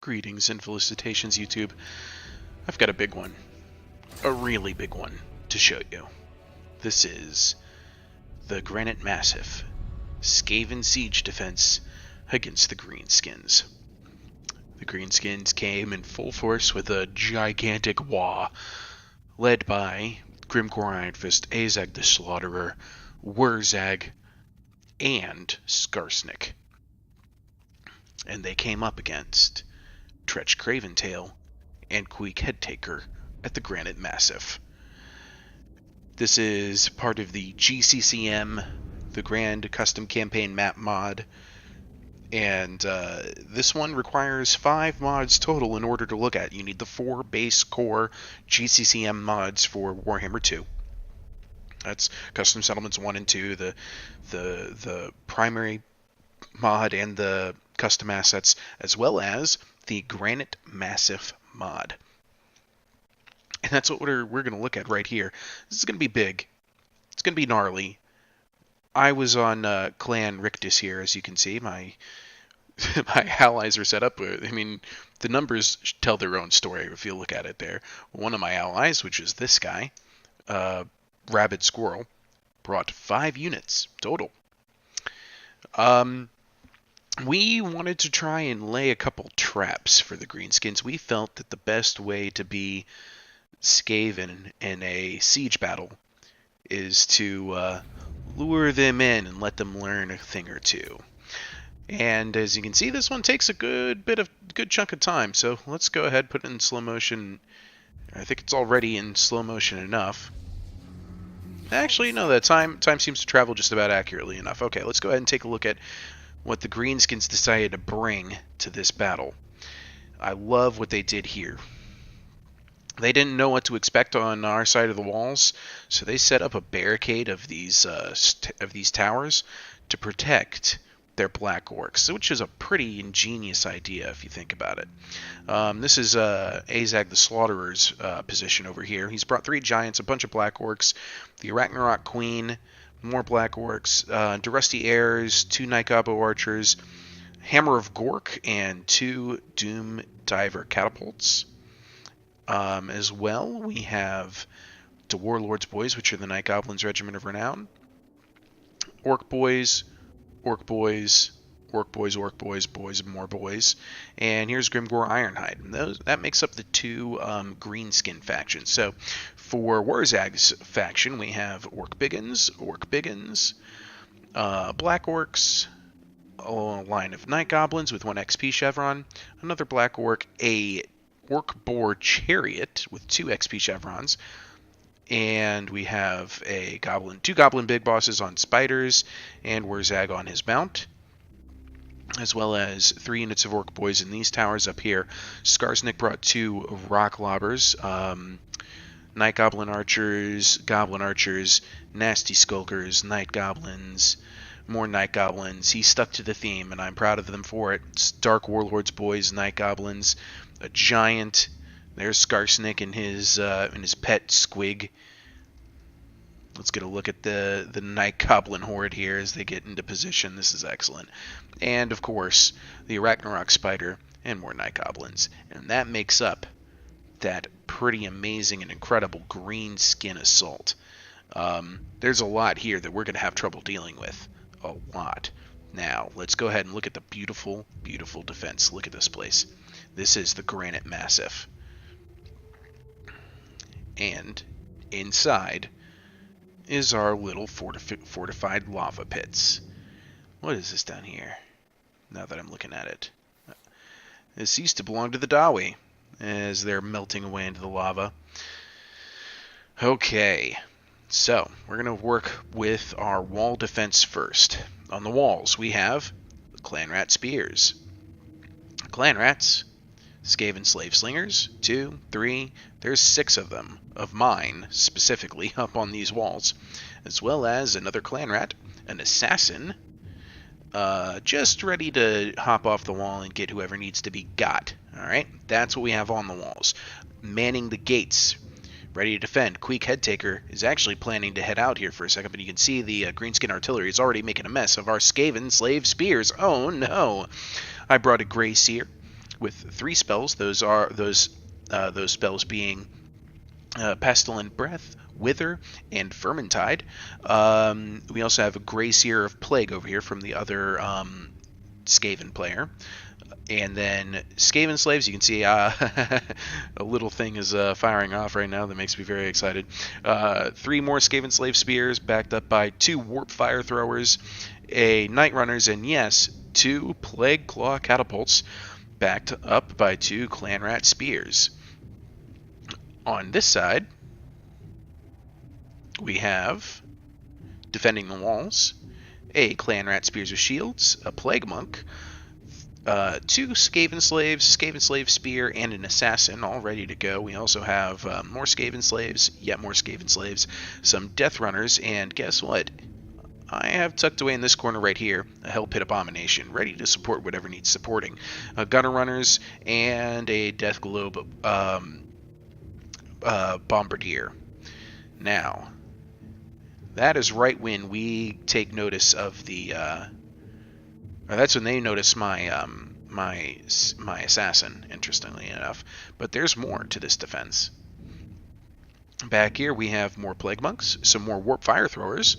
Greetings and felicitations, YouTube. I've got a big one. A really big one to show you. This is the Granite Massif Skaven siege defense against the Greenskins. The Greenskins came in full force with a gigantic Waagh, led by Grimgor Ironfist, Azag the Slaughterer, Wurzag, and Skarsnik. And they came up against Tretch Craventail and Queek Headtaker at the Granite Massif. This is part of the GCCM, the Grand Custom Campaign Map mod, and this one requires 5 mods total in order to look at. You need the 4 base core GCCM mods for Warhammer 2. That's Custom Settlements 1 and 2, the primary mod and the custom assets, as well as the Granite Massif mod. And that's what we're going to look at right here. This is going to be big. It's going to be gnarly. I was on Clan Rictus here, as you can see. My allies are set up. I mean, the numbers tell their own story if you look at it there. One of my allies, which is this guy, Rabid Squirrel, brought 5 units total. We wanted to try and lay a couple traps for the Greenskins. We felt that the best way to be Skaven in a siege battle is to lure them in and let them learn a thing or two. And as you can see, this one takes a good chunk of time. So let's go ahead, put it in slow motion. I think it's already in slow motion enough. Actually, no, that time seems to travel just about accurately enough. Okay, let's go ahead and take a look at what the Greenskins decided to bring to this battle. I love what they did here. They didn't know what to expect on our side of the walls, so they set up a barricade of these towers to protect their black orcs, which is a pretty ingenious idea if you think about it. This is Azag the Slaughterer's position over here. He's brought 3 giants, a bunch of black orcs, the Arachnarok Queen, more black orcs, Durusty Heirs, 2 Night Gobbo archers, Hammer of Gork, and 2 Doom Diver catapults. As well, we have the Warlord's Boys, which are the Night Goblins Regiment of Renown, Orc Boys, Orc Boys, Orc Boys, Orc Boys, Boys and more boys, and here's Grimgor Ironhide. And that makes up the 2 Greenskin factions. So for Wurzag's faction, we have Orc Biggins, Black Orcs, a line of Night Goblins with 1 XP chevron, another Black Orc, a Orc Boar Chariot with 2 XP chevrons, and we have 2 Goblin Big Bosses on Spiders, and Wurzag on his mount, as well as 3 units of Orc Boys in these towers up here. Skarsnik brought 2 Rock Lobbers, Night Goblin Archers, Nasty Skulkers, Night Goblins, more Night Goblins. He stuck to the theme, and I'm proud of them for it. It's Dark Warlord's Boys, Night Goblins, a giant. There's Skarsnik and his pet Squig. Let's get a look at the Night Goblin horde here as they get into position. This is excellent. And of course, the Arachnarok Spider and more Night Goblins. And that makes up that pretty amazing and incredible Greenskin assault. There's a lot here that we're going to have trouble dealing with. A lot. Now, let's go ahead and look at the beautiful, beautiful defense. Look at this place. This is the Granite Massif. And inside is our little fortified lava pits. What is this down here? Now that I'm looking at it. This used to belong to the Dawi, as they're melting away into the lava. Okay, so we're going to work with our wall defense first. On the walls, we have the Clanrat Spears. Clanrats, Skaven Slave Slingers, 2, 3, there's 6 of them, of mine specifically, up on these walls, as well as another Clanrat, an Assassin, just ready to hop off the wall and get whoever needs to be got. Alright, that's what we have on the walls. Manning the gates, ready to defend. Queek Headtaker is actually planning to head out here for a second, but you can see the Greenskin Artillery is already making a mess of our Skaven Slave Spears. Oh no! I brought a Grey Seer, with 3 spells. Those are those spells being Pestilent Breath, Wither, and Vermintide. We also have a Gracier of Plague over here from the other Skaven player. And then Skaven Slaves, you can see a little thing is firing off right now that makes me very excited. 3 more Skaven Slave Spears backed up by 2 Warp Fire Throwers, a Night Runners, and yes, 2 Plague Claw Catapults backed up by 2 Clan Rat Spears. On this side, we have defending the walls, a Clan Rat Spears with Shields, a Plague Monk, 2 Skaven Slaves, Skaven Slave Spear, and an Assassin all ready to go. We also have more Skaven Slaves, yet more Skaven Slaves, some Death Runners, and guess what? I have tucked away in this corner right here a Hell Pit Abomination, ready to support whatever needs supporting. Gunner Runners, and a Death Globe Bombardier. Now, that is right when we take notice of the... or that's when they notice my my assassin, interestingly enough. But there's more to this defense. Back here we have more Plague Monks, some more Warp Fire Throwers,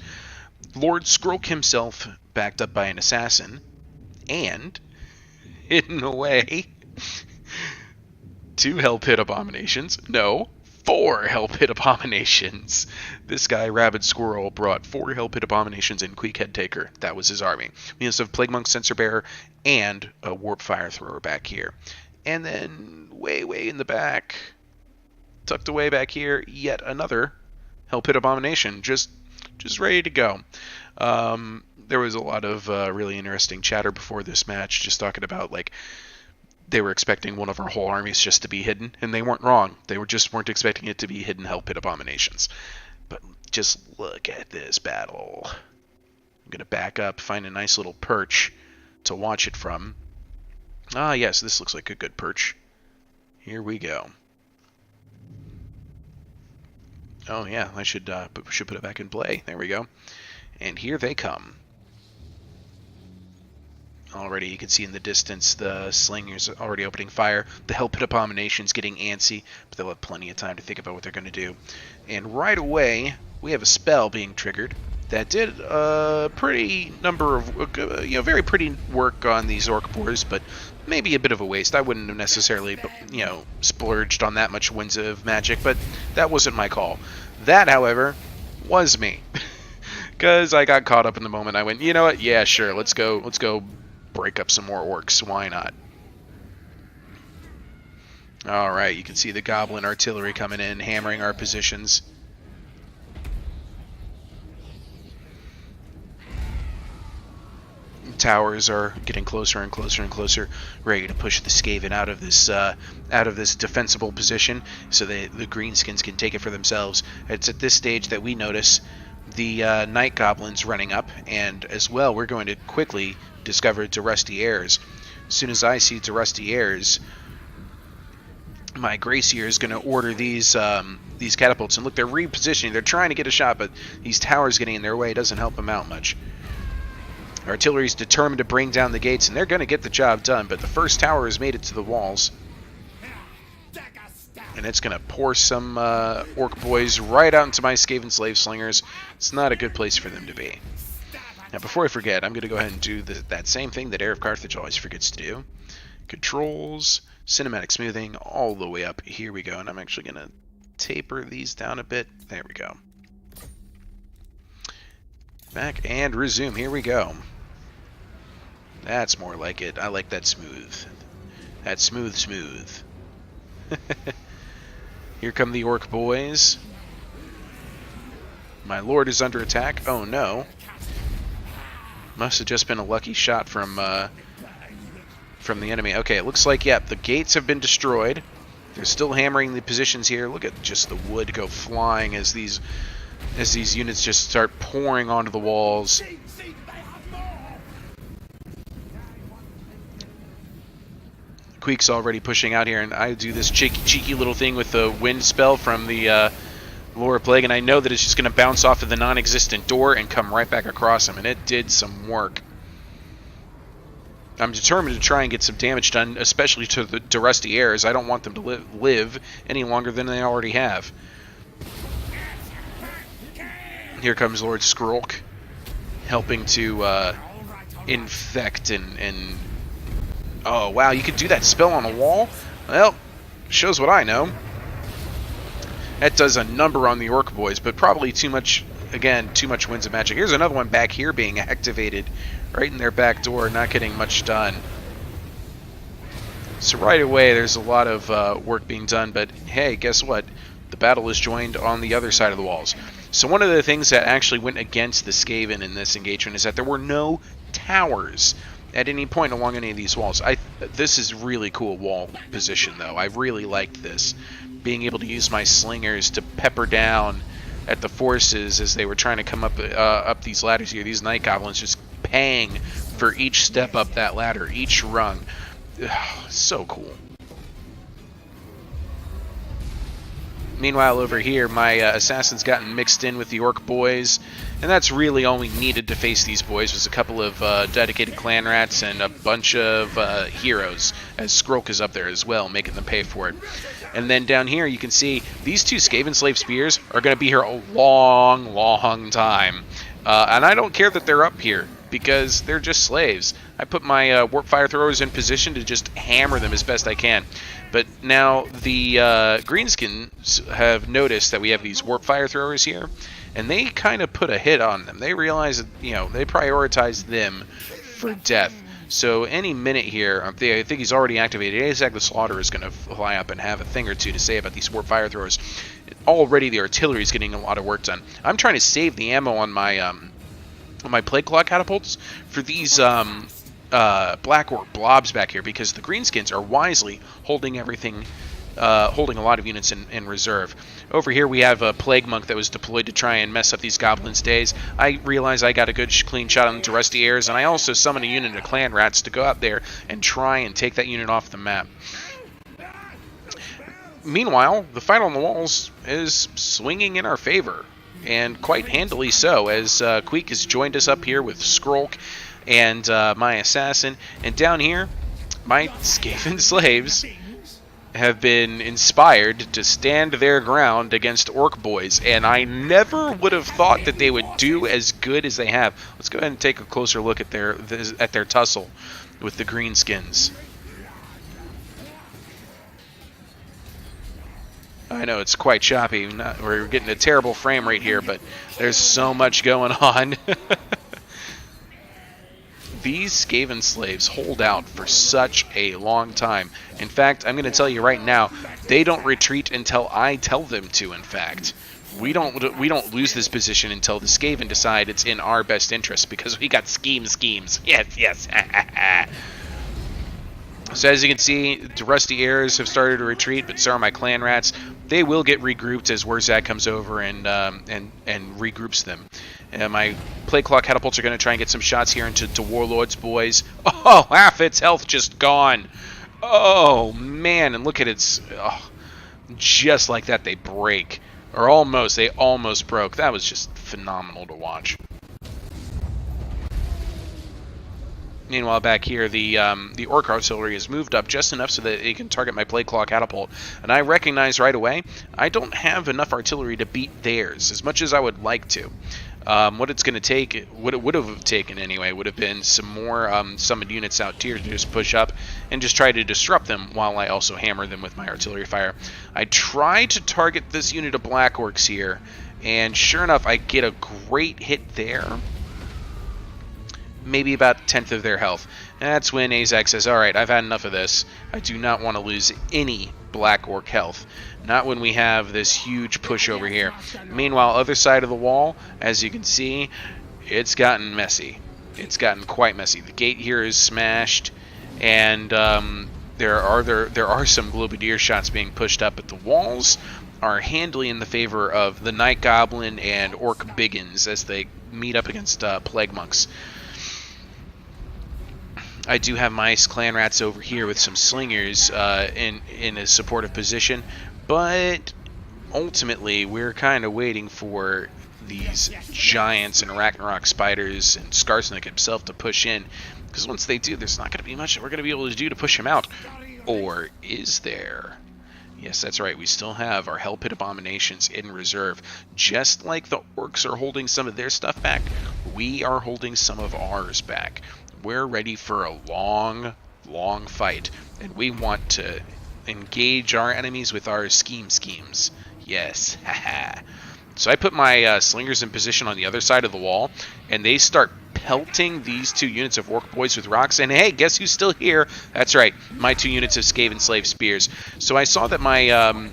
Lord Skroak himself backed up by an assassin, and, hidden away, 2 Hell Pit Abominations. No, 4 Hell Pit Abominations. This guy, Rabid Squirrel, brought 4 Hell Pit Abominations and Queek Taker. That was his army. We also have Plague Monk, Censer Bearer, and a Warp Fire Thrower back here. And then, way in the back, tucked away back here, yet another Hell Pit Abomination, just ready to go. There was a lot of really interesting chatter before this match, just talking about, like, they were expecting one of our whole armies just to be hidden, and they weren't wrong. They weren't expecting it to be hidden Hell Pit Abominations. But just look at this battle. I'm going to back up, find a nice little perch to watch it from. Ah, yes, this looks like a good perch. Here we go. Oh, yeah, I should put it back in play. There we go. And here they come. Already, you can see in the distance the slingers are already opening fire. The Hell Pit Abomination's getting antsy, but they'll have plenty of time to think about what they're going to do. And right away, we have a spell being triggered that did a pretty number of, very pretty work on these Orc boars, but maybe a bit of a waste. I wouldn't have necessarily, splurged on that much Winds of Magic, but that wasn't my call. That, however, was me. Because I got caught up in the moment. I went, you know what? Yeah, sure. Let's go break up some more orcs. Why not? Alright, you can see the Goblin artillery coming in, hammering our positions. Towers are getting closer and closer and closer, ready to push the Skaven out of this defensible position, so the Greenskins can take it for themselves. It's at this stage that we notice the Night Goblins running up, and as well, we're going to quickly discover Durusty Airs. As soon as I see Durusty Airs, my Gracier is going to order these catapults, and look, they're repositioning. They're trying to get a shot, but these towers getting in their way doesn't help them out much. Artillery's determined to bring down the gates, and they're going to get the job done, but the first tower has made it to the walls. And it's going to pour some Orc boys right out into my Skaven Slave Slingers. It's not a good place for them to be. Now, before I forget, I'm going to go ahead and do that same thing that Heir of Carthage always forgets to do. Controls, Cinematic Smoothing, all the way up. Here we go, and I'm actually going to taper these down a bit. There we go. Back and resume. Here we go. That's more like it. I like that smooth. That smooth. Here come the Orc boys. My lord is under attack. Oh no. Must have just been a lucky shot from the enemy. Okay, it looks like, yeah, the gates have been destroyed. They're still hammering the positions here. Look at just the wood go flying as these units just start pouring onto the walls. Queek's already pushing out here, and I do this cheeky little thing with the wind spell from the Lore of Plague, and I know that it's just going to bounce off of the non-existent door and come right back across him, and it did some work. I'm determined to try and get some damage done, especially to the rusty heirs. I don't want them to live any longer than they already have. Here comes Lord Skrulk, helping to infect and... Oh, wow, you can do that spell on a wall? Well, shows what I know. That does a number on the Orc boys, but probably too much, again, too much winds of magic. Here's another one back here being activated right in their back door, not getting much done. So right away, there's a lot of work being done, but hey, guess what? The battle is joined on the other side of the walls. So one of the things that actually went against the Skaven in this engagement is that there were no towers at any point along any of these walls. This is really cool wall position, though. I really liked this. Being able to use my slingers to pepper down at the forces as they were trying to come up these ladders here. These night goblins just paying for each step up that ladder, each rung. Ugh, so cool. Meanwhile, over here, my assassin's gotten mixed in with the Orc boys, and that's really all we needed to face these boys, was a couple of dedicated clan rats and a bunch of heroes, as Skrulk is up there as well, making them pay for it. And then down here, you can see these two Skaven Slave Spears are going to be here a long, long time. And I don't care that they're up here, because they're just slaves. I put my Warp Fire Throwers in position to just hammer them as best I can. But now the Greenskins have noticed that we have these Warp Fire Throwers here, and they kind of put a hit on them. They realize that, you know, they prioritize them for death. So any minute here, I think he's already activated. Azag the Slaughter is going to fly up and have a thing or two to say about these Warp Fire Throwers. Already the artillery is getting a lot of work done. I'm trying to save the ammo on my Plague Claw catapults for these Black Orc blobs back here, because the Greenskins are wisely holding everything, holding a lot of units in reserve. Over here we have a Plague Monk that was deployed to try and mess up these Goblins' days. I realize I got a good clean shot on the Rusty Heirs, and I also summoned a unit of Clan Rats to go out there and try and take that unit off the map. Meanwhile, the fight on the walls is swinging in our favor, and quite handily so, as Queek has joined us up here with Skrulk and my assassin, and down here, my Skaven slaves have been inspired to stand their ground against Orc boys, and I never would have thought that they would do as good as they have. Let's go ahead and take a closer look at their tussle with the Greenskins. I know it's quite choppy. We're getting a terrible frame rate here, but there's so much going on. These Skaven slaves hold out for such a long time. In fact, I'm going to tell you right now, they don't retreat until I tell them to, in fact. We don't lose this position until the Skaven decide it's in our best interest, because we got schemes. Yes, yes. So as you can see, the Rusty Heirs have started to retreat, but so are my Clan Rats. They will get regrouped as Wurzag comes over and regroups them. My Plague Claw catapults are going to try and get some shots here into Warlord's boys. Oh, half its health just gone. Oh, man, and look at its... Oh, just like that, they break. Or almost. They almost broke. That was just phenomenal to watch. Meanwhile, back here, the Orc artillery has moved up just enough so that it can target my Plague Claw catapult. And I recognize right away, I don't have enough artillery to beat theirs, as much as I would like to. What it's going to take, what it would have taken anyway, would have been some more summoned units out here to just push up and just try to disrupt them while I also hammer them with my artillery fire. I try to target this unit of Black Orcs here, and sure enough, I get a great hit there. Maybe about a tenth of their health. That's when Azag says, alright, I've had enough of this. I do not want to lose any Black Orc health. Not when we have this huge push over here. Meanwhile, other side of the wall, as you can see, it's gotten messy. It's gotten quite messy. The gate here is smashed, and there are some Globadier shots being pushed up, but the walls are handily in the favor of the Night Goblin and Orc Biggins as they meet up against Plague Monks. I do have my Clan Rats over here with some slingers in a supportive position, but ultimately we're kind of waiting for these giants and Ragnarok spiders and Skarsnik himself to push in Because once they do, there's not going to be much that we're going to be able to do to push them out. Or is there? Yes, that's right. We still have our Hell Pit Abominations in reserve. Just like the Orcs are holding some of their stuff back, we are holding some of ours back. We're ready for a long, long fight. And we want to engage our enemies with our schemes. Yes, haha. So I put my slingers in position on the other side of the wall, and they start pelting these 2 units of Orc boys with rocks. And hey, guess who's still here? That's right, my 2 units of Skaven Slave Spears. So I saw that my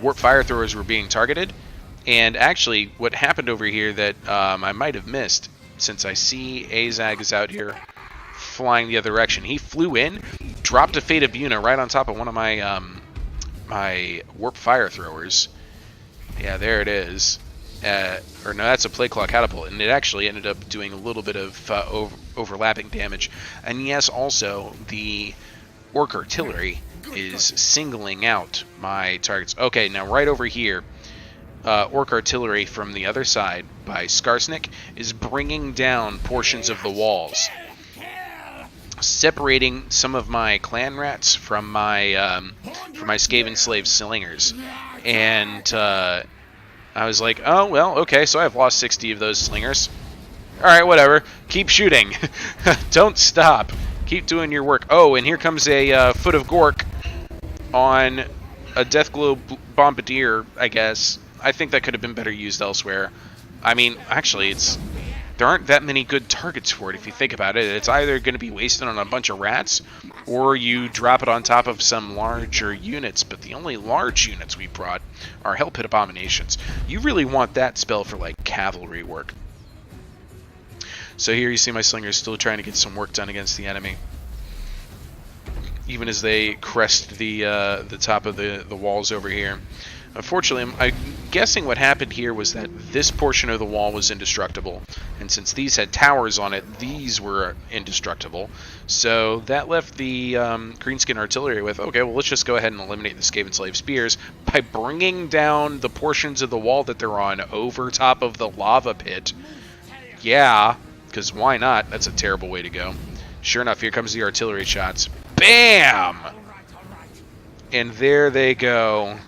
Warp Fire Throwers were being targeted, and actually what happened over here that I might have missed, since I see Azag is out here flying the other direction. He flew in, dropped a Fate of Buna right on top of one of my my Warp Fire Throwers. Yeah, there it is. Or no, that's a Plague Claw Catapult, and it actually ended up doing a little bit of overlapping damage. And yes, also, the Orc Artillery is singling out my targets. Okay, now right over here, Orc Artillery from the other side by Skarsnik is bringing down portions of the walls, separating some of my clan rats from my Skaven Slave Slingers. And I was like, oh, well, okay, so I've lost 60 of those slingers. Alright, whatever. Keep shooting. Don't stop. Keep doing your work. Oh, and here comes a Foot of Gork on a Deathglow Bombardier, I guess. I think that could have been better used elsewhere. I mean, actually, there aren't that many good targets for it if you think about it. It's either going to be wasted on a bunch of rats, or you drop it on top of some larger units. But the only large units we brought are Hell Pit Abominations. You really want that spell for, like, cavalry work. So here you see my slingers still trying to get some work done against the enemy, even as they crest the top of the walls over here. Unfortunately, I'm guessing what happened here was that this portion of the wall was indestructible, and since these had towers on it, these were indestructible. So that left the Greenskin Artillery with, okay, well, let's just go ahead and eliminate the Skaven Slave Spears by bringing down the portions of the wall that they're on over top of the lava pit. Yeah, because why not? That's a terrible way to go. Sure enough, here comes the artillery shots. Bam! And there they go.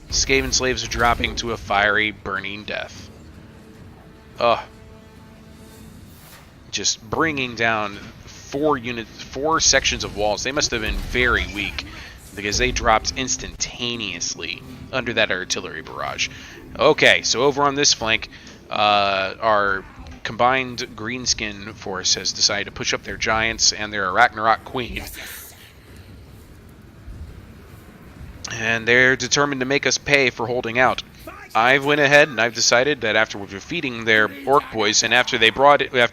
Skaven slaves are dropping to a fiery, burning death. Ugh. Just bringing down 4 sections of walls. They must have been very weak, because they dropped instantaneously under that artillery barrage. Okay, so over on this flank, our combined greenskin force has decided to push up their giants and their Ragnarok Queen. And they're determined to make us pay for holding out. I've went ahead and I've decided that after defeating their Orc boys, and after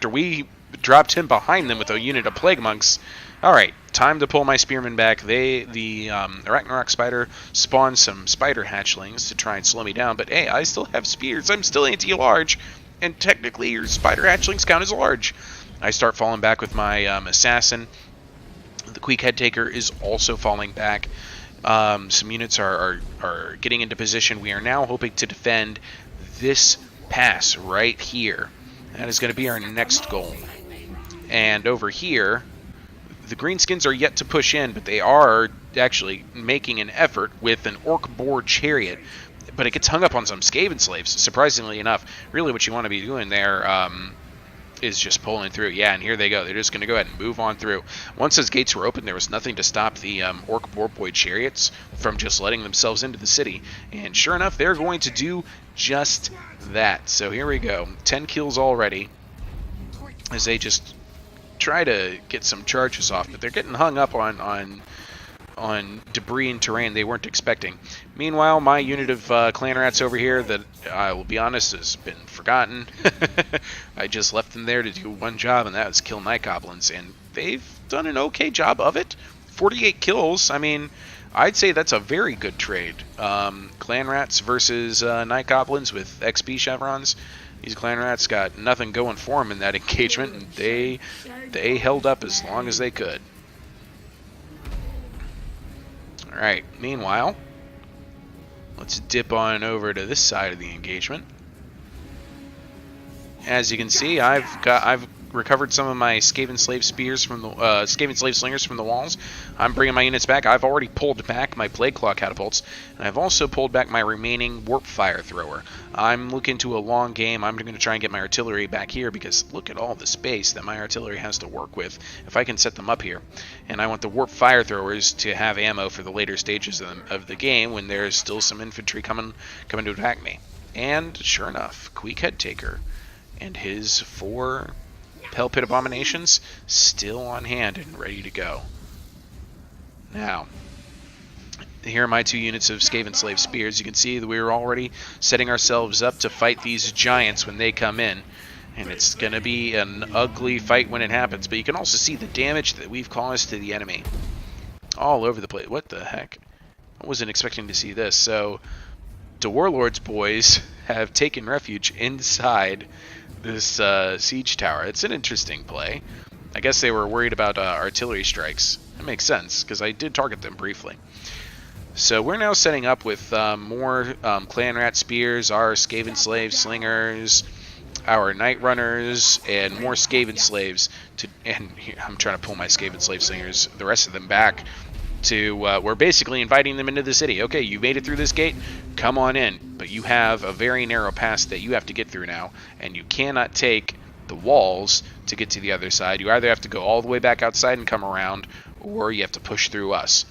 we dropped him behind them with a unit of Plague Monks, alright, time to pull my spearmen back. The Ragnarok Spider spawned some spider hatchlings to try and slow me down, but hey, I still have spears. I'm still anti-large, and technically your spider hatchlings count as large. I start falling back with my assassin. The Queek Head Taker is also falling back. Some units are getting into position. We are now hoping to defend this pass right here. That is going to be our next goal. And over here, the Greenskins are yet to push in, but they are actually making an effort with an Orc Boar Chariot. But it gets hung up on some Skaven Slaves, surprisingly enough. Really what you want to be doing there is just pulling through. Yeah, and here they go. They're just going to go ahead and move on through. Once those gates were open, there was nothing to stop the Orc Boar Boy Chariots from just letting themselves into the city. And sure enough, they're going to do just that. So here we go. 10 kills already as they just try to get some charges off, but they're getting hung up on debris and terrain they weren't expecting. Meanwhile, my unit of clan rats over here that, I will be honest, has been forgotten. I just left them there to do one job, and that was kill night goblins, and they've done an okay job of it. 48 kills, I mean, I'd say that's a very good trade. Clan rats versus night goblins with XP chevrons. These clan rats got nothing going for them in that engagement, and they held up as long as they could. Alright, meanwhile, let's dip on over to this side of the engagement. as you can see, I've recovered some of my Skaven Slave Spears from the Skaven Slave Slingers from the walls. I'm bringing my units back. I've already pulled back my Plague Claw Catapults, and I've also pulled back my remaining Warp Fire Thrower. I'm looking to a long game. I'm going to try and get my artillery back here because look at all the space that my artillery has to work with if I can set them up here. And I want the Warp Fire Throwers to have ammo for the later stages of the game when there's still some infantry coming to attack me. And sure enough, Queek Headtaker and his 4 Hell Pit Abominations still on hand and ready to go. Now, here are my 2 units of Skaven Slave Spears. You can see that we were already setting ourselves up to fight these giants when they come in. And it's going to be an ugly fight when it happens. But you can also see the damage that we've caused to the enemy. All over the place. What the heck? I wasn't expecting to see this. So, the Warlord's boys have taken refuge inside this siege tower. It's an interesting play. I guess they were worried about artillery strikes. That makes sense, because I did target them briefly. So we're now setting up with more Clan Rat Spears, our Skaven Slave Slingers, our Night Runners, and more Skaven Slaves. And here, I'm trying to pull my Skaven Slave Slingers, the rest of them back, to we're basically inviting them into the city. Okay, you made it through this gate, come on in. But you have a very narrow pass that you have to get through now, and you cannot take the walls to get to the other side. You either have to go all the way back outside and come around, or you have to push through us.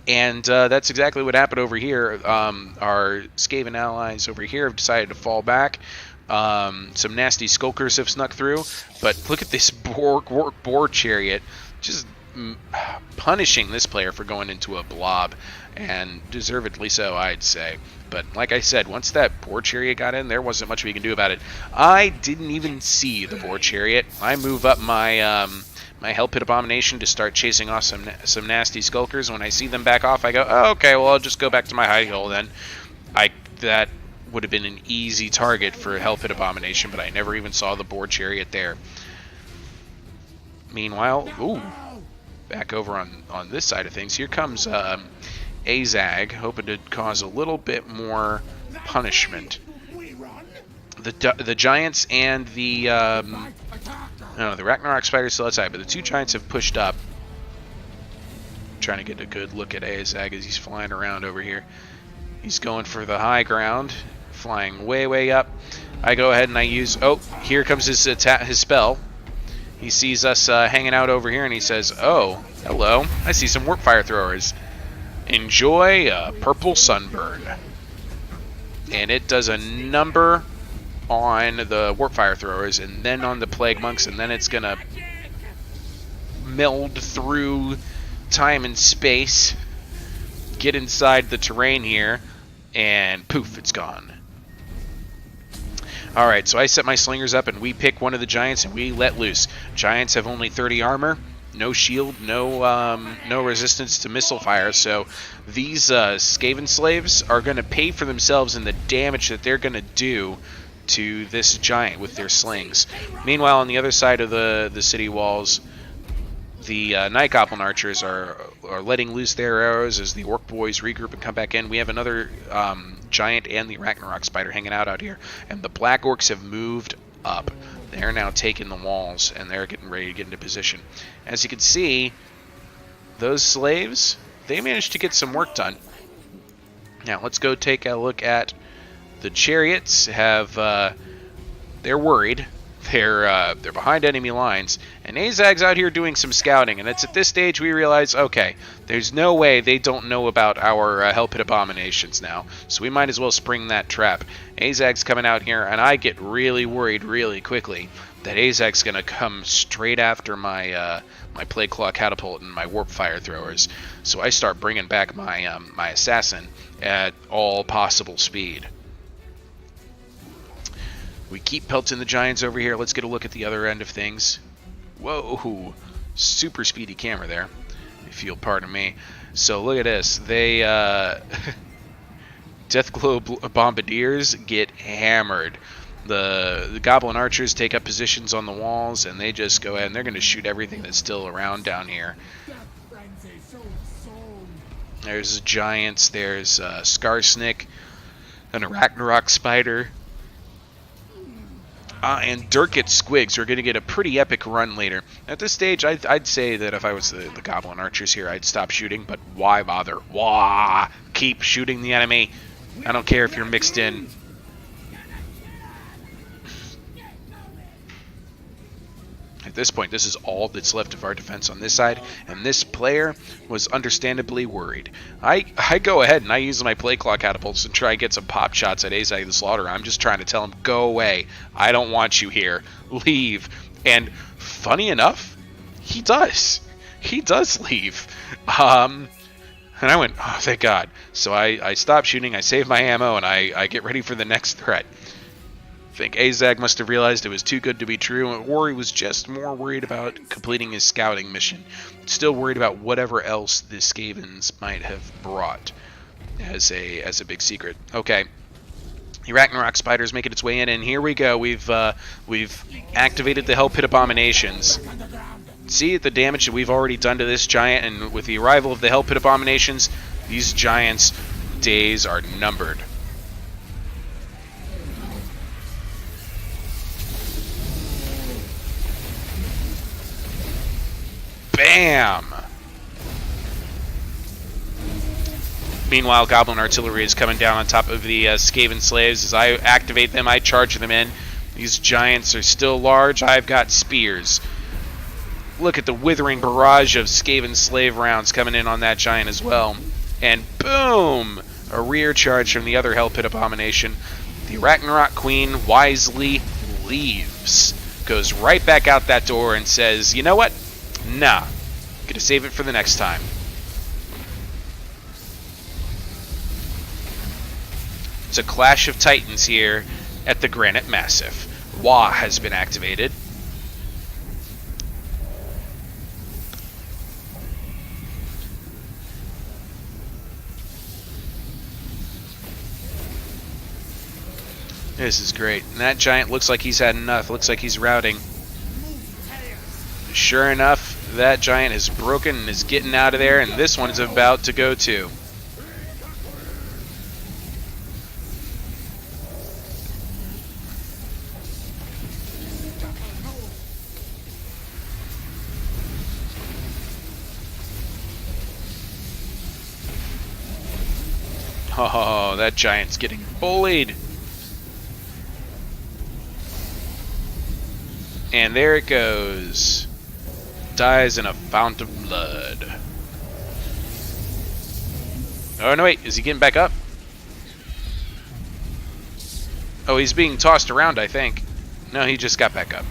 And that's exactly what happened over here. Our Skaven allies over here have decided to fall back. Some nasty skulkers have snuck through, but look at this boar chariot, just punishing this player for going into a blob, and deservedly so, I'd say. But like I said, once that boar chariot got in, there wasn't much we can do about it. I didn't even see the boar chariot. I move up my my Hell Pit Abomination to start chasing off some nasty skulkers. When I see them back off, I go, oh, okay, well, I'll just go back to my high hill then. That would have been an easy target for Hell Pit Abomination, but I never even saw the boar chariot there. Meanwhile, ooh, back over on this side of things, here comes Azag, hoping to cause a little bit more punishment. The giants and the the Ragnarok Spider's still outside, but the 2 giants have pushed up. I'm trying to get a good look at Azag as he's flying around over here. He's going for the high ground, flying way up. I go ahead and I use, oh, here comes his spell. He sees us hanging out over here and he says, oh, hello, I see some Warp Fire Throwers. Enjoy a purple sunburn. And it does a number on the Warp Fire Throwers and then on the Plague Monks, and then it's going to meld through time and space, get inside the terrain here, and poof, it's gone. Alright, so I set my slingers up and we pick one of the giants and we let loose. Giants have only 30 armor, no shield, no resistance to missile fire, so these Skaven slaves are going to pay for themselves in the damage that they're going to do to this giant with their slings. Meanwhile, on the other side of the city walls, the Night Goblin archers are letting loose their arrows as the Orc boys regroup and come back in. We have another giant and the Ragnarok spider hanging out here, and the Black Orcs have moved up. They're now taking the walls, and they're getting ready to get into position. As you can see, those slaves, they managed to get some work done. Now, let's go take a look at the chariots. They're worried. They're behind enemy lines, and Azag's out here doing some scouting, and it's at this stage we realize, okay, there's no way they don't know about our Hell Pit Abominations now, so we might as well spring that trap. Azag's coming out here, and I get really worried really quickly that Azag's going to come straight after my my Plague Claw Catapult and my Warp Fire Throwers, so I start bringing back my my Assassin at all possible speed. We keep pelting the giants over here. Let's get a look at the other end of things. Whoa, super speedy camera there, if you'll pardon me. So look at this. They Deathglow Bombardiers get hammered. The Goblin Archers take up positions on the walls, and they just go ahead and they're going to shoot everything that's still around down here. There's giants. There's Skarsnik, an Ragnarok Spider. And Durkit Squigs are going to get a pretty epic run later. At this stage, I'd say that if I was the Goblin Archers here, I'd stop shooting, but why bother? Wah! Keep shooting the enemy. I don't care if you're mixed in. At this point, this is all that's left of our defense on this side, and this player was understandably worried. I go ahead and I use my play claw catapults and try and get some pop shots at Azag the Slaughterer. I'm just trying to tell him, go away. I don't want you here. Leave. And funny enough, he does. He does leave. And I went, oh, thank God. So I stop shooting, I save my ammo, and I get ready for the next threat. I think Azag must have realized it was too good to be true, or he was just more worried about completing his scouting mission. Still worried about whatever else the Skavens might have brought as a big secret. Okay. The Ragnarok Spider's making its way in, and here we go. We've activated the Hell Pit Abominations. See the damage that we've already done to this giant, and with the arrival of the Hell Pit Abominations, these giants' days are numbered. Bam! Meanwhile, Goblin Artillery is coming down on top of the Skaven Slaves. As I activate them, I charge them in. These giants are still large. I've got spears. Look at the withering barrage of Skaven Slave rounds coming in on that giant as well. And boom! A rear charge from the other Hell Pit Abomination. The Ragnarok Queen wisely leaves. Goes right back out that door and says, you know what? Nah. Gonna save it for the next time. It's a clash of titans here at the Granite Massif. Waagh has been activated. This is great. And that giant looks like he's had enough. Looks like he's routing. Sure enough, that giant is broken and is getting out of there, and this one is about to go too. Oh, that giant's getting bullied. And there it goes. Dies in a fount of blood. Oh, no, wait. Is he getting back up? Oh, he's being tossed around, I think. No, he just got back up.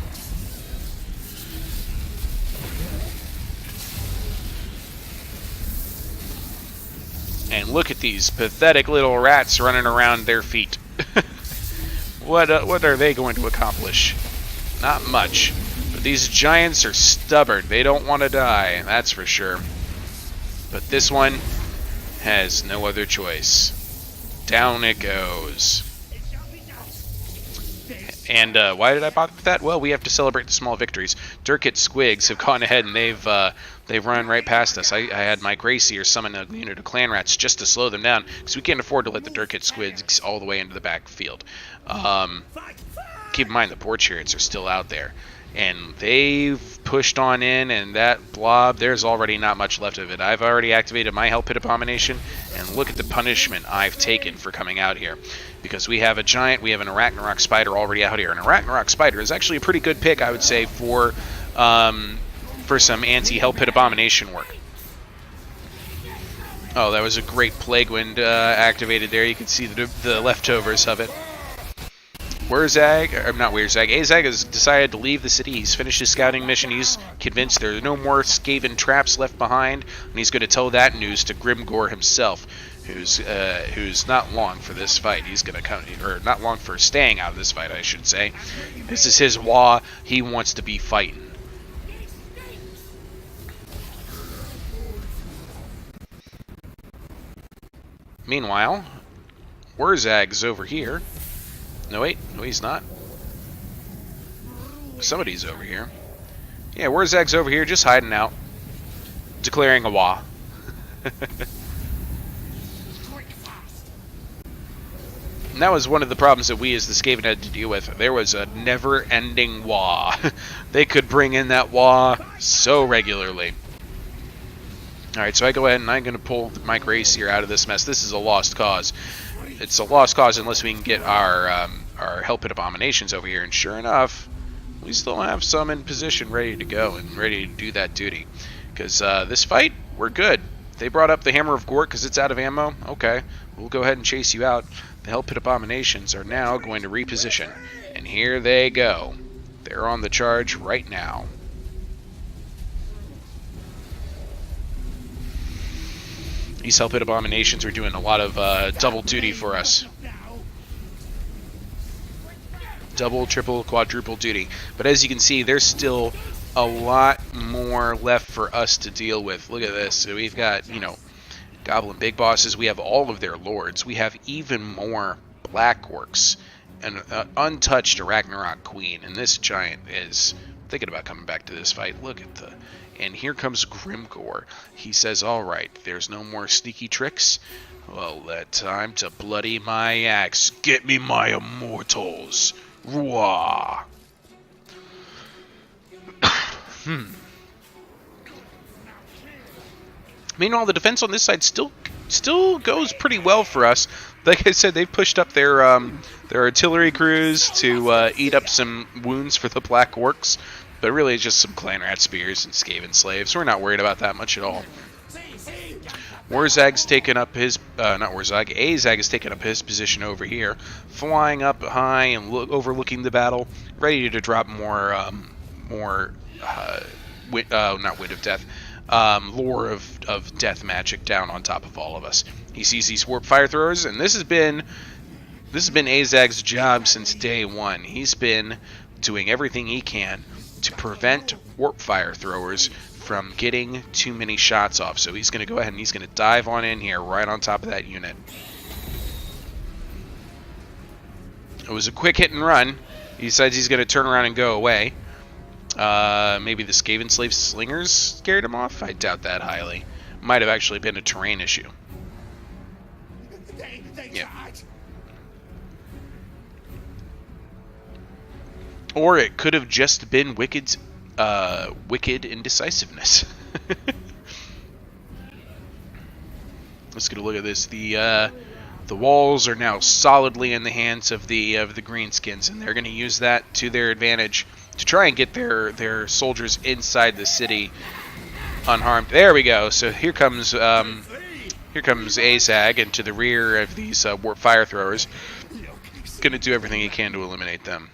And look at these pathetic little rats running around their feet. What are they going to accomplish? Not much. But these giants are stubborn. They don't want to die, that's for sure. But this one has no other choice. Down it goes. And why did I bother with that? Well, we have to celebrate the small victories. Durkit Squigs have gone ahead and they've run right past us. I had my Greyseer summon a unit of clan rats just to slow them down, because we can't afford to let the Durkit Squigs all the way into the backfield. Keep in mind the Boar Chariots are still out there. And they've pushed on in, and that blob, there's already not much left of it. I've already activated my Hell Pit Abomination, and look at the punishment I've taken for coming out here. Because we have a giant, we have an Ragnarok Spider already out here. And a Ragnarok Spider is actually a pretty good pick, I would say, for some anti-Hell Pit Abomination work. Oh, that was a great Plague Wind activated there. You can see the leftovers of it. Azag has decided to leave the city. He's finished his scouting mission. He's convinced there are no more Skaven traps left behind, and he's going to tell that news to Grimgor himself, who's not long for this fight. He's going to come, or not long for staying out of this fight, I should say. This is his Waagh. He wants to be fighting. Meanwhile, Warzag's over here. No, wait. No, he's not. Somebody's over here. Yeah, Warzag's over here just hiding out. Declaring a And that was one of the problems that we as the Skaven had to deal with. There was a never-ending Waagh. They could bring in that Waagh so regularly. Alright, so I go ahead and I'm going to pull my Gracier out of this mess. This is a lost cause. It's a lost cause unless we can get our Hell Pit Abominations over here. And sure enough, we still have some in position ready to go and ready to do that duty. Because this fight, we're good. They brought up the Hammer of Gork because it's out of ammo. Okay, we'll go ahead and chase you out. The Hell Pit Abominations are now going to reposition. And here they go. They're on the charge right now. These Hell Pit Abominations are doing a lot of double duty for us. Double, triple, quadruple duty. But as you can see, there's still a lot more left for us to deal with. Look at this. So we've got, you know, Goblin Big Bosses. We have all of their lords. We have even more Black Orcs. And untouched Ragnarok Queen. And this giant is thinking about coming back to this fight. Look at the... And here comes Grimgore. He says, alright, there's no more sneaky tricks. Well, that time to bloody my axe. Get me my immortals. Waagh. Meanwhile, the defense on this side still goes pretty well for us. Like I said, they've pushed up their artillery crews to eat up some wounds for the Black Orcs. But really, it's just some clan rat spears and Skaven slaves. We're not worried about that much at all. Warzag's taken up his, Azag has taken up his position over here, flying up high and overlooking the battle, ready to drop not Wind of Death, Lore of Death magic down on top of all of us. He sees these warp fire throwers, and this has been Azag's job since day one. He's been doing everything he can to prevent warp fire throwers from getting too many shots off. So he's going to go ahead and he's going to dive on in here right on top of that unit. It was a quick hit and run. He decides he's going to turn around and go away. Maybe the Skaven Slave Slingers scared him off? I doubt that highly. Might have actually been a terrain issue. Yeah. Or it could have just been wicked indecisiveness. Let's get a look at this. The walls are now solidly in the hands of the greenskins, and they're going to use that to their advantage to try and get their soldiers inside the city unharmed. There we go. So here comes Azag into the rear of these warp fire throwers. Going to do everything he can to eliminate them.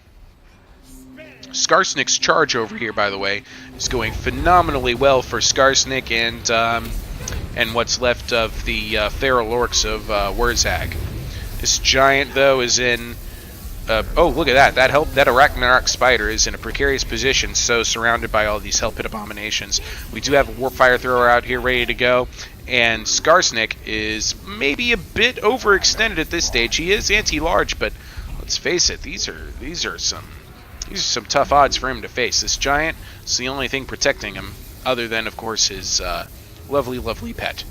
Skarsnik's charge over here, by the way, is going phenomenally well for Skarsnik and what's left of the feral orcs of Warzag. This giant, though, is in... oh, look at that. That Arachnarok Spider is in a precarious position, so surrounded by all these Hell Pit Abominations. We do have a Warp Fire Thrower out here ready to go, and Skarsnik is maybe a bit overextended at this stage. He is anti-large, but let's face it, these are some tough odds for him to face. This giant is the only thing protecting him, other than, of course, his lovely, lovely pet.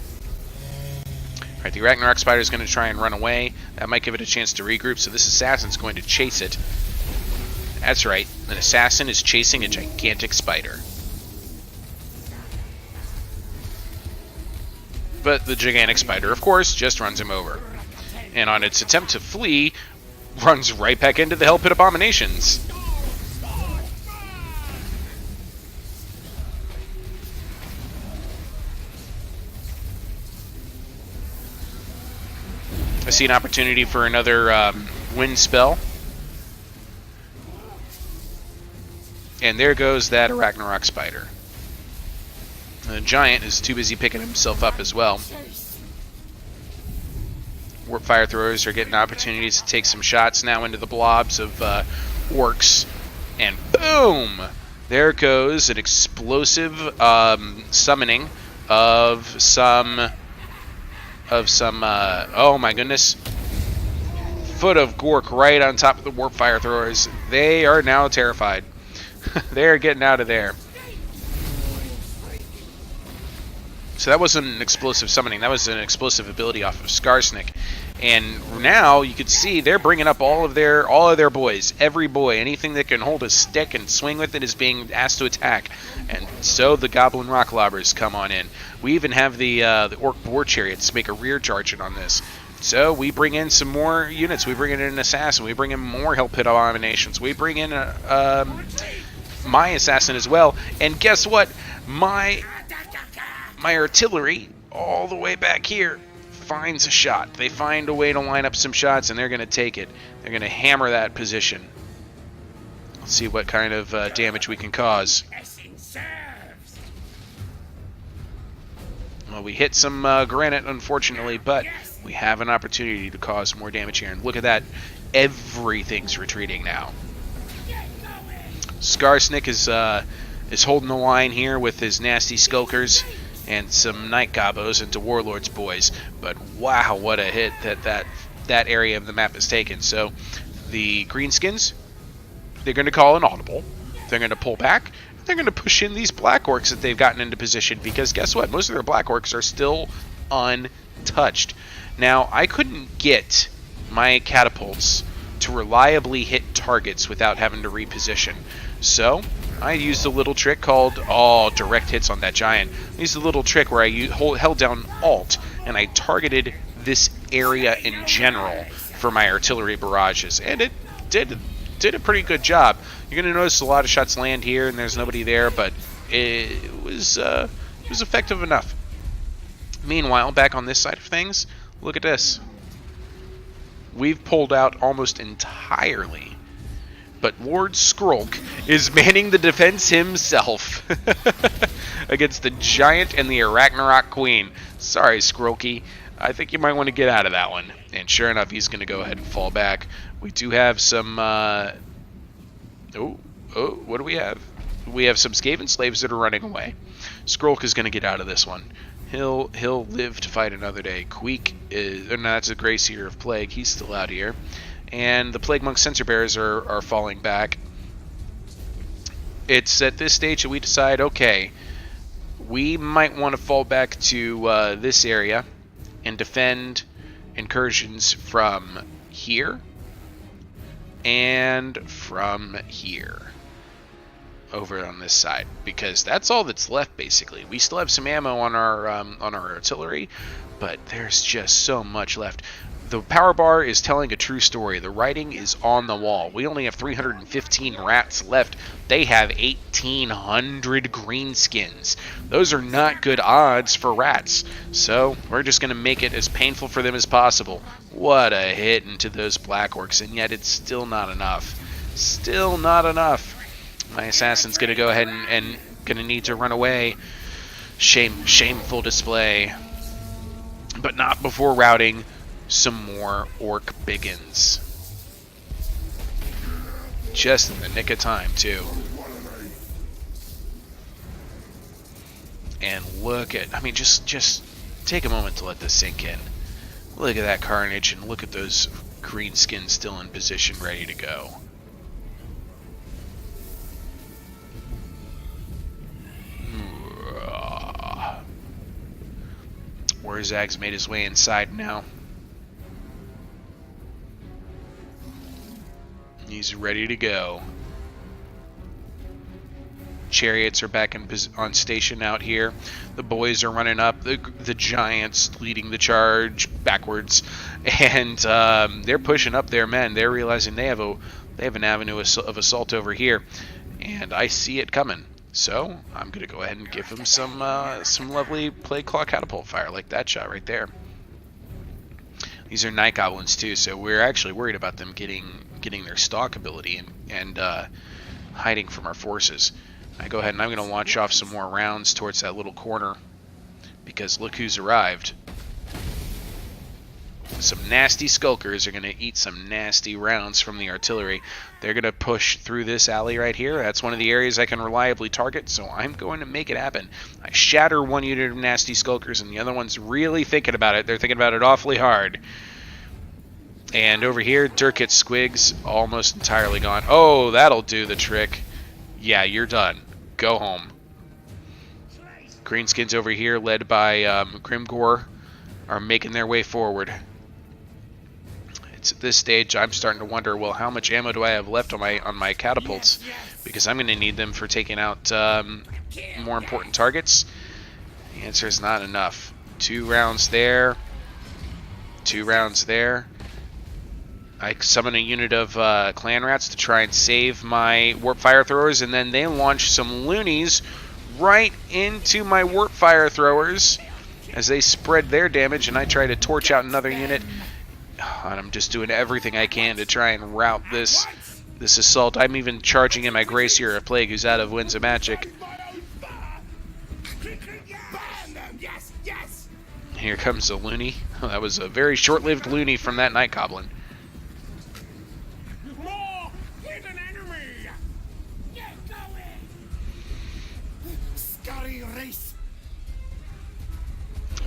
Alright, the Ragnarok Spider is going to try and run away. That might give it a chance to regroup, so this assassin's going to chase it. That's right, an assassin is chasing a gigantic spider. But the gigantic spider, of course, just runs him over. And on its attempt to flee, runs right back into the Hell Pit Abominations. I see an opportunity for another wind spell. And there goes that Ragnarok Spider. The giant is too busy picking himself up as well. Warp Fire Throwers are getting opportunities to take some shots now into the blobs of orcs. And boom! There goes an explosive summoning of some... oh my goodness, foot of Gork right on top of the Warp Fire Throwers. They are now terrified. They're getting out of there. So that wasn't an explosive summoning, that was an explosive ability off of Skarsnik. And now you can see they're bringing up all of their boys. Every boy, anything that can hold a stick and swing with it is being asked to attack. And so the Goblin Rock Lobbers come on in. We even have the Orc Boar Chariots make a rear charge in on this. So we bring in some more units. We bring in an assassin. We bring in more Hell Pit Abominations. We bring in my assassin as well. And guess what? My artillery all the way back here finds a shot. They find a way to line up some shots, and they're going to take it. They're going to hammer that position. Let's see what kind of damage we can cause. Well, we hit some Granite, unfortunately, but we have an opportunity to cause more damage here. And look at that. Everything's retreating now. Skarsnik is holding the line here with his nasty Skulkers and some Night Gobos into Warlord's boys. But wow, what a hit that area of the map has taken. So the Greenskins, they're going to call an audible. They're going to pull back. They're going to push in these Black Orcs that they've gotten into position, because guess what? Most of their Black Orcs are still untouched. Now, I couldn't get my catapults to reliably hit targets without having to reposition. So I used a little trick called, direct hits on that giant. I used a little trick where I held down Alt, and I targeted this area in general for my artillery barrages. And it did a pretty good job. You're going to notice a lot of shots land here, and there's nobody there, but it was effective enough. Meanwhile, back on this side of things, look at this. We've pulled out almost entirely, but Lord Skrulk is manning the defense himself against the Giant and the Arachnarok Queen. Sorry, Skrulky. I think you might want to get out of that one. And sure enough, he's going to go ahead and fall back. We do have some... what do we have? We have some Skaven slaves that are running away. Skrulk is going to get out of this one. He'll live to fight another day. Queek is... no, that's a Grey Seer of Plague. He's still out here. And the Plague Monk Censer Bearers are falling back. It's at this stage that we decide, okay, we might want to fall back to this area and defend incursions from here and from here over on this side, because that's all that's left basically. We still have some ammo on our artillery, but there's just so much left. The power bar is telling a true story. The writing is on the wall. We only have 315 rats left. They have 1,800 greenskins. Those are not good odds for rats. So we're just going to make it as painful for them as possible. What a hit into those Black Orcs, and yet it's still not enough. Still not enough. My assassin's going to go ahead and going to need to run away. Shameful display. But not before routing some more Orc biggins. Just in the nick of time, too. And look at... I mean, just take a moment to let this sink in. Look at that carnage, and look at those greenskins still in position, ready to go. Warzag's made his way inside now. He's ready to go. Chariots are back on station out here. The boys are running up. The Giants leading the charge backwards, and they're pushing up their men. They're realizing they have an avenue of assault over here, and I see it coming. So I'm gonna go ahead and give them some lovely Plague Claw catapult fire, like that shot right there. These are Night Goblins too, so we're actually worried about them getting their stalk ability and hiding from our forces. I go ahead and I'm going to launch off some more rounds towards that little corner, because look who's arrived. Some nasty Skulkers are going to eat some nasty rounds from the artillery. They're going to push through this alley right here. That's one of the areas I can reliably target, so I'm going to make it happen. I shatter one unit of nasty Skulkers, and the other one's really thinking about it. They're thinking about it awfully hard. And over here, Durkit Squigs, almost entirely gone. Oh, that'll do the trick. Yeah, you're done. Go home. Greenskins over here, led by Grimgore, are making their way forward. catapults. At this stage, I'm starting to wonder, well, how much ammo do I have left on my catapults? Because I'm going to need them for taking out more important targets. The answer is not enough. 2 rounds there. 2 rounds there. I summon a unit of clan rats to try and save my warp fire throwers, and then they launch some loonies right into my warp fire throwers as they spread their damage, and I try to torch out another unit. And I'm just doing everything I can to try and rout this assault. I'm even charging in my Gracier of Plague, who's out of Winds of Magic. Here comes a loony. That was a very short-lived loony from that Night Goblin.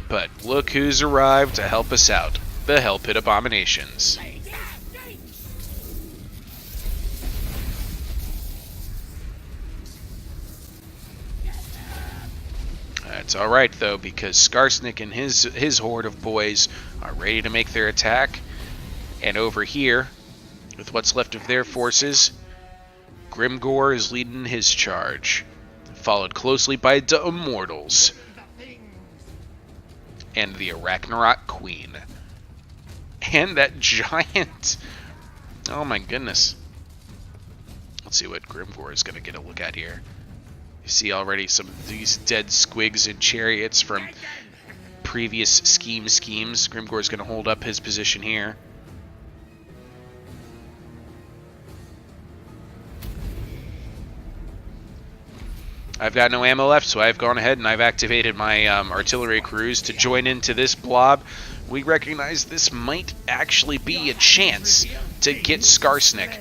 But look who's arrived to help us out. The Hell Pit Abominations. That's alright though, because Skarsnik and his horde of boys are ready to make their attack. And over here, with what's left of their forces, Grimgor is leading his charge, followed closely by the Immortals and the Arachnarok Queen. And that giant. Oh my goodness. Let's see what Grimgor is going to get a look at here. You see already some of these dead squigs and chariots from previous schemes. Grimgor is going to hold up his position here. I've got no ammo left, so I've gone ahead and I've activated my artillery crews to join into this blob. We recognize this might actually be a chance to get Skarsnik.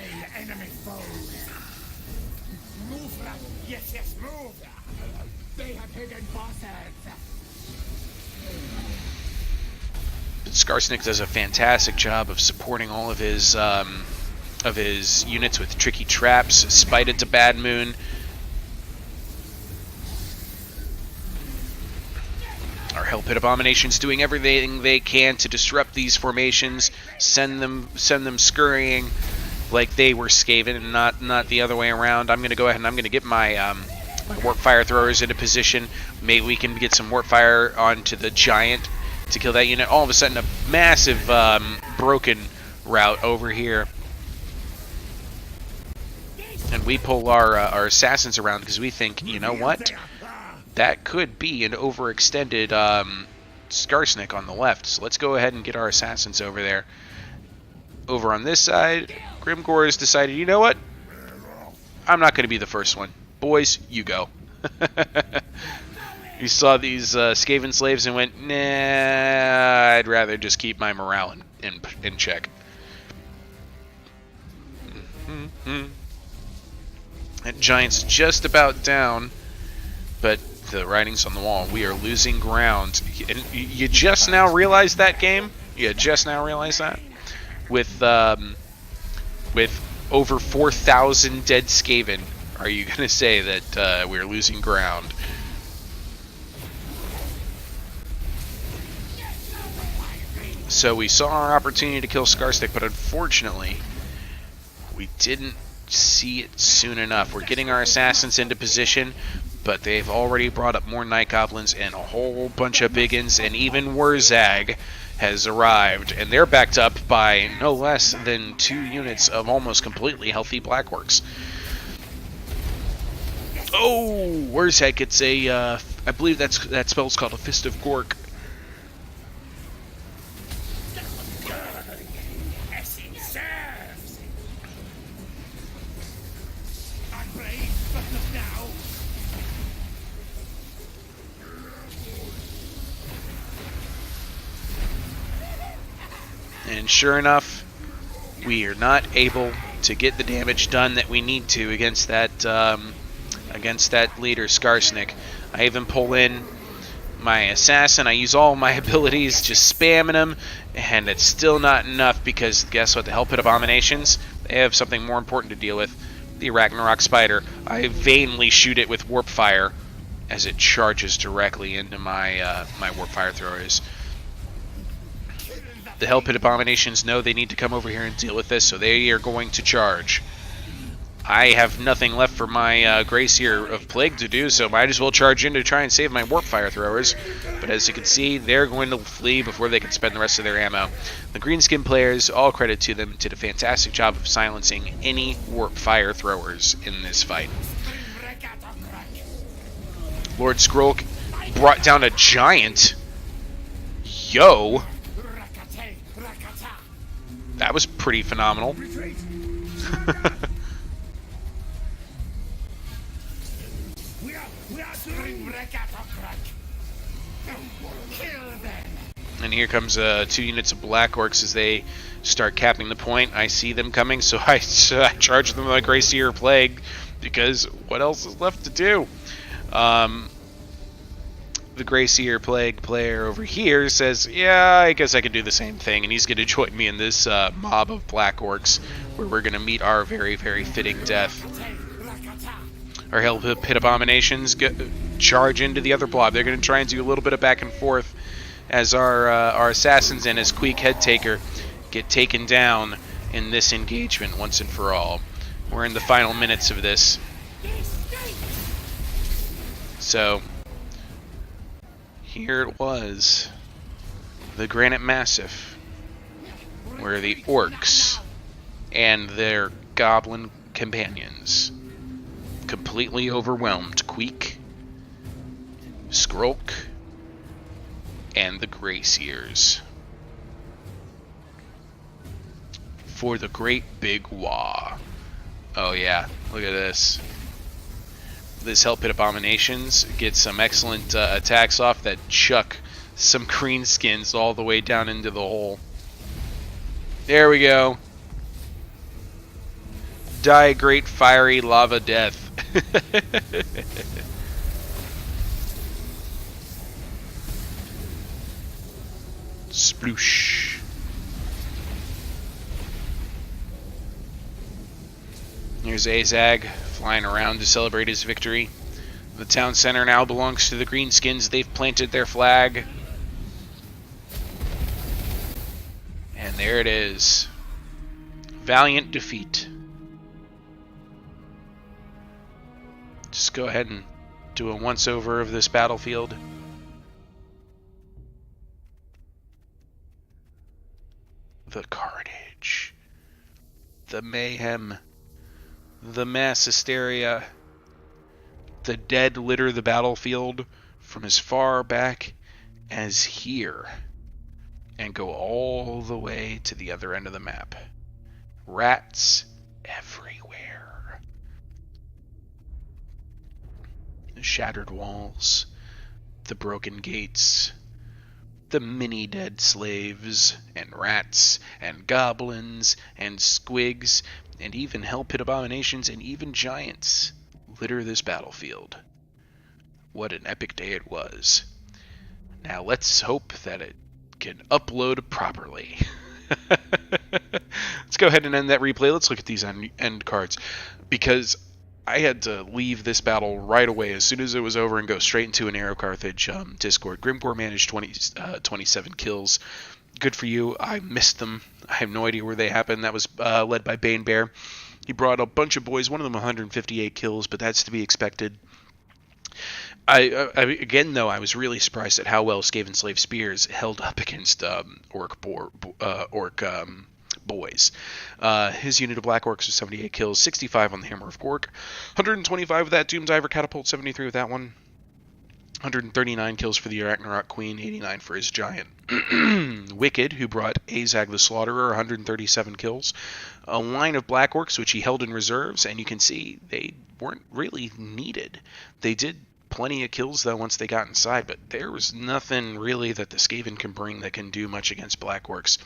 But Skarsnik does a fantastic job of supporting all of his units with tricky traps, Spited to Bad Moon. Our Hell Pit Abominations doing everything they can to disrupt these formations, send them scurrying like they were Skaven and not the other way around. I'm going to go ahead and I'm going to get my warp fire throwers into position. Maybe we can get some warp fire onto the giant to kill that unit. All of a sudden, a massive broken route over here, and we pull our assassins around because we think, you know what? That could be an overextended Skarsnik on the left. So let's go ahead and get our assassins over there. Over on this side, Grimgor has decided, you know what? I'm not going to be the first one. Boys, you go. He saw these Skaven slaves and went, nah, I'd rather just keep my morale in check. That giant's just about down, but the writing's on the wall. We are losing ground. And you just now realize that, game? You just now realize that? With over 4,000 dead Skaven, are you going to say that we're losing ground? So we saw our opportunity to kill Skarsnik, but unfortunately, we didn't see it soon enough. We're getting our assassins into position, but they've already brought up more Night Goblins and a whole bunch of biggins, and even Wurzag has arrived, and they're backed up by no less than 2 units of almost completely healthy Blackworks. Oh, Wurzag gets a, I believe that spell's called a Fist of Gork. And sure enough, we are not able to get the damage done that we need to against that leader Skarsnik. I even pull in my assassin. I use all my abilities, just spamming him, and it's still not enough because guess what? The Hell Pit Abominations, they have something more important to deal with. The Ragnarok Spider. I vainly shoot it with warp fire as it charges directly into my my warp fire throwers. The Hell Pit Abominations know they need to come over here and deal with this, so they are going to charge. I have nothing left for my Gracier of Plague to do, so might as well charge in to try and save my Warp Fire Throwers. But as you can see, they're going to flee before they can spend the rest of their ammo. The Greenskin players, all credit to them, did a fantastic job of silencing any Warp Fire Throwers in this fight. Lord Skrulk brought down a giant. Yo! That was pretty phenomenal. And here comes 2 units of Black Orcs as they start capping the point. I see them coming, so I charge them with my Gracier Plague, because what else is left to do? The Gracier Plague player over here says, yeah, I guess I could do the same thing, and he's going to join me in this mob of Black Orcs, where we're going to meet our very, very fitting death. Our Hell Pit Abominations charge into the other blob. They're going to try and do a little bit of back and forth as our Assassins and his Queek Head Taker get taken down in this engagement once and for all. We're in the final minutes of this. So, here it was. The Granite Massif, where the Orcs and their Goblin companions completely overwhelmed Queek, Skrulk, and the Graciers for the great big Waagh. Oh yeah, look at this. This Hell Pit Abominations get some excellent attacks off that chuck some greenskins all the way down into the hole. There we go. Die great fiery lava death. Sploosh. Here's Azag flying around to celebrate his victory. The town center now belongs to the Greenskins. They've planted their flag. And there it is. Valiant defeat. Just go ahead and do a once-over of this battlefield. The carnage, the mayhem, the mass hysteria, the dead litter the battlefield from as far back as here and go all the way to the other end of the map. Rats everywhere. The shattered walls, the broken gates, the mini dead slaves, and rats, and goblins, and squigs, and even Hell Pit Abominations, and even giants litter this battlefield. What an epic day it was. Now let's hope that it can upload properly. Let's go ahead and end that replay. Let's look at these end cards, because I had to leave this battle right away as soon as it was over and go straight into an Arrow Carthage Discord. Grimcore managed 27 kills. Good for you. I missed them. I have no idea where they happened. That was led by Bane Bear. He brought a bunch of boys, one of them 158 kills, but that's to be expected. Again, though, I was really surprised at how well Skaven Slave Spears held up against Orc boys. His unit of Black Orcs was 78 kills, 65 on the Hammer of Gork, 125 with that Doomdiver Catapult, 73 with that one, 139 kills for the Ragnarok Queen, 89 for his giant. Wicked, who brought Azag the Slaughterer, 137 kills. A line of Black Orcs, which he held in reserves, and you can see they weren't really needed. They did plenty of kills, though, once they got inside, but there was nothing really that the Skaven can bring that can do much against Black Orcs.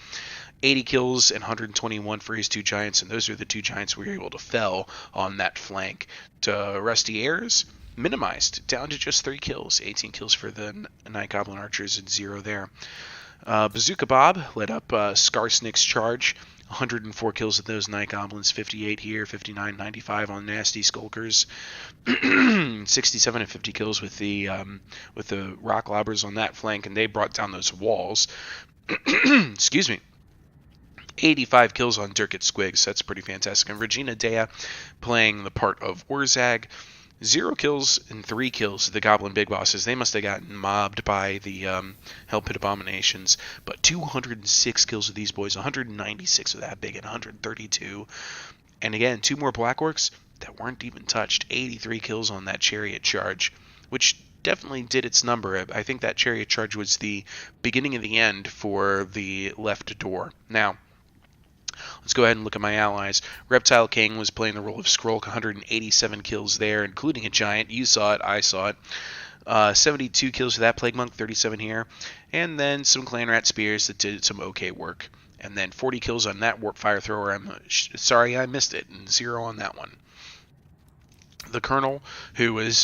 80 kills and 121 for his 2 giants, and those are the 2 giants we were able to fell on that flank. To Rusty Airs, minimized down to just 3 kills, 18 kills for the Night Goblin Archers and 0 there. Bazooka Bob led up Skarsnik's charge, 104 kills with those Night Goblins, 58 here, 59, 95 on Nasty Skulkers, 67 and 50 kills with the Rock Lobbers on that flank, and they brought down those walls. Excuse me. 85 kills on Dirkit Squigs. That's pretty fantastic. And Regina Dea playing the part of Orzag. 0 kills and 3 kills. The Goblin Big Bosses. They must have gotten mobbed by the Hell Pit Abominations. But 206 kills of these boys. 196 of that big and 132. And again, 2 more Black Orcs that weren't even touched. 83 kills on that Chariot Charge, which definitely did its number. I think that Chariot Charge was the beginning of the end for the left door. Now, let's go ahead and look at my allies. Reptile King was playing the role of Skrulk, 187 kills there, including a giant. You saw it, I saw it. 72 kills for that Plague Monk, 37 here. And then some Clan Rat Spears that did some okay work. And then 40 kills on that Warp Fire Thrower. Sorry I missed it, and 0 on that one. The Colonel, who was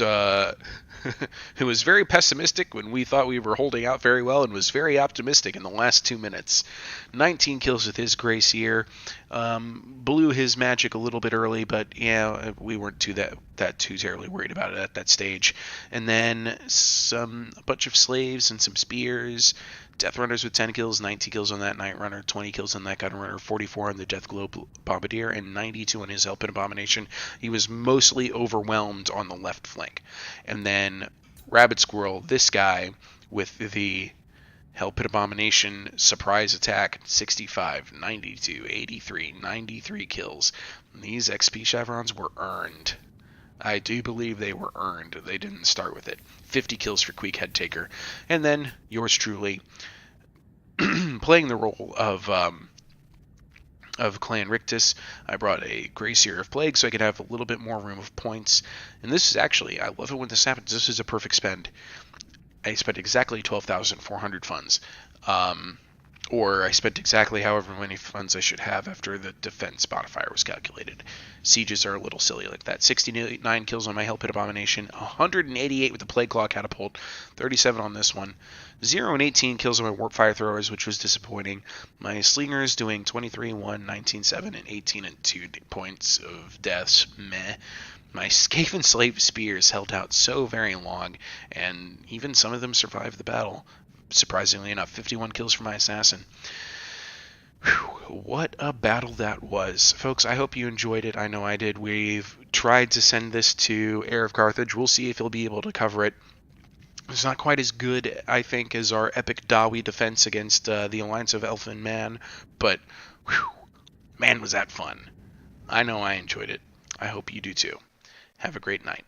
who was very pessimistic when we thought we were holding out very well, and was very optimistic in the last 2 minutes. 19 kills with his Gracier. Blew his magic a little bit early, but yeah, we weren't too terribly worried about it at that stage. And then a bunch of slaves and some spears. Death Runners with 10 kills, 19 kills on that Night Runner, 20 kills on that Gun Runner, 44 on the Death Globe Bombardier, and 92 on his Hell Pit Abomination. He was mostly overwhelmed on the left flank. And then Rabbit Squirrel, this guy with the Hell Pit Abomination surprise attack, 65, 92, 83, 93 kills. And these XP chevrons were earned. I do believe they were earned. They didn't start with it. 50 kills for Queek Headtaker. And then, yours truly, playing the role of Clan Rictus. I brought a Gracier of Plague so I could have a little bit more room of points. And this is actually, I love it when this happens. This is a perfect spend. I spent exactly 12,400 funds. Or I spent exactly however many funds I should have after the defense modifier was calculated. Sieges are a little silly like that. 69 kills on my Hell Pit Abomination, 188 with the Plague Claw Catapult, 37 on this one, 0 and 18 kills on my Warp Fire Throwers, which was disappointing. My Slingers doing 23, 1, 19, 7, and 18 and 2 points of deaths. Meh. My Skaven Slave Spears held out so very long, and even some of them survived the battle. Surprisingly enough, 51 kills for my assassin. Whew, what a battle that was. Folks, I hope you enjoyed it. I know I did. We've tried to send this to Heir of Carthage. We'll see if he'll be able to cover it. It's not quite as good, I think, as our epic Dawi defense against the Alliance of Elfin Man, but whew, man, was that fun. I know I enjoyed it. I hope you do too. Have a great night.